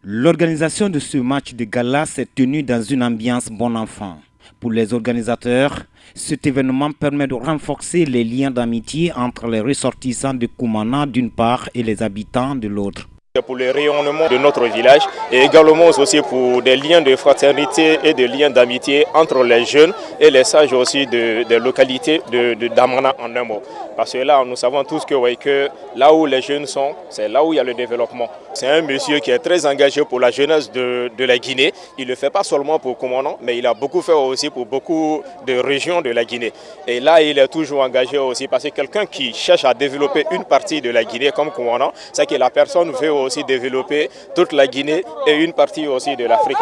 L'organisation de ce match de gala s'est tenue dans une ambiance bon enfant. Pour les organisateurs, cet événement permet de renforcer les liens d'amitié entre les ressortissants de Koumana d'une part et les habitants de l'autre. Pour le rayonnement de notre village et également aussi pour des liens de fraternité et des liens d'amitié entre les jeunes et les sages aussi des localités de Damana en un mot. Parce que là, nous savons tous que là où les jeunes sont, c'est là où il y a le développement. C'est un monsieur qui est très engagé pour la jeunesse de la Guinée. Il ne le fait pas seulement pour Koumana, mais il a beaucoup fait aussi pour beaucoup de régions de la Guinée. Et là, il est toujours engagé aussi parce que quelqu'un qui cherche à développer une partie de la Guinée comme Koumana, c'est que la personne veut aussi développer toute la Guinée et une partie aussi de l'Afrique.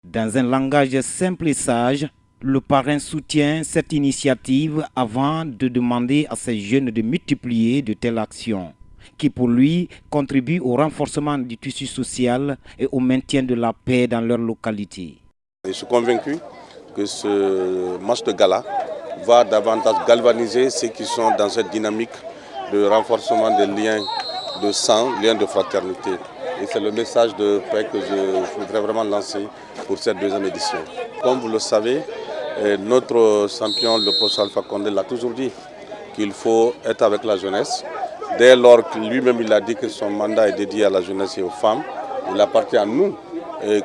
Dans un langage simple et sage, le parrain soutient cette initiative avant de demander à ces jeunes de multiplier de telles actions qui pour lui contribuent au renforcement du tissu social et au maintien de la paix dans leur localité. Je suis convaincu que ce match de gala va davantage galvaniser ceux qui sont dans cette dynamique de renforcement des liens de sang, liens de fraternité. Et c'est le message de paix que je voudrais vraiment lancer pour cette deuxième édition. Comme vous le savez, notre champion, le professeur Alpha Condé, l'a toujours dit qu'il faut être avec la jeunesse. Dès lors que lui-même il a dit que son mandat est dédié à la jeunesse et aux femmes, il appartient à nous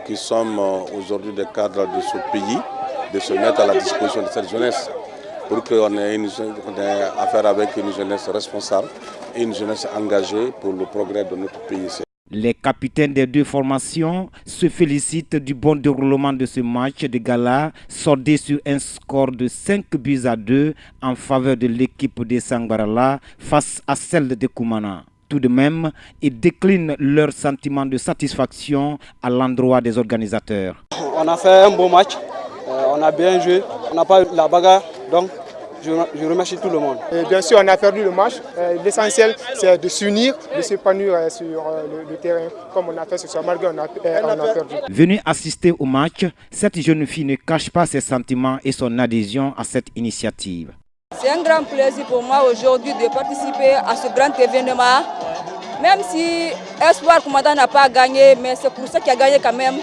qui sommes aujourd'hui des cadres de ce pays de se mettre à la disposition de cette jeunesse pour qu'on ait affaire avec une jeunesse responsable et une jeunesse engagée pour le progrès de notre pays. Les capitaines des deux formations se félicitent du bon déroulement de ce match de gala, soldé sur un score de 5-2 en faveur de l'équipe de Sangbarala face à celle de Koumana. Tout de même, ils déclinent leur sentiment de satisfaction à l'endroit des organisateurs. On a fait un beau match, on a bien joué, on n'a pas eu la bagarre, donc je remercie tout le monde. Et bien sûr, on a perdu le match. L'essentiel, c'est de s'unir, de s'épanouir sur le terrain, comme on a fait ce soir, malgré on a perdu. Venue assister au match, cette jeune fille ne cache pas ses sentiments et son adhésion à cette initiative. C'est un grand plaisir pour moi aujourd'hui de participer à ce grand événement. Même si Espoir Koumana n'a pas gagné, mais c'est pour ça qu'il a gagné quand même.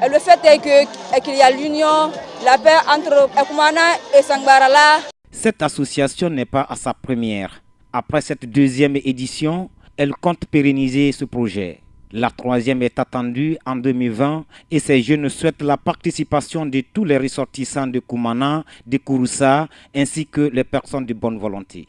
Et le fait est qu'il y a l'union, la paix entre Koumana et Sangbarala. Cette association n'est pas à sa première. Après cette deuxième édition, elle compte pérenniser ce projet. La troisième est attendue en 2020 et ces jeunes souhaitent la participation de tous les ressortissants de Koumana, de Kouroussa ainsi que les personnes de bonne volonté.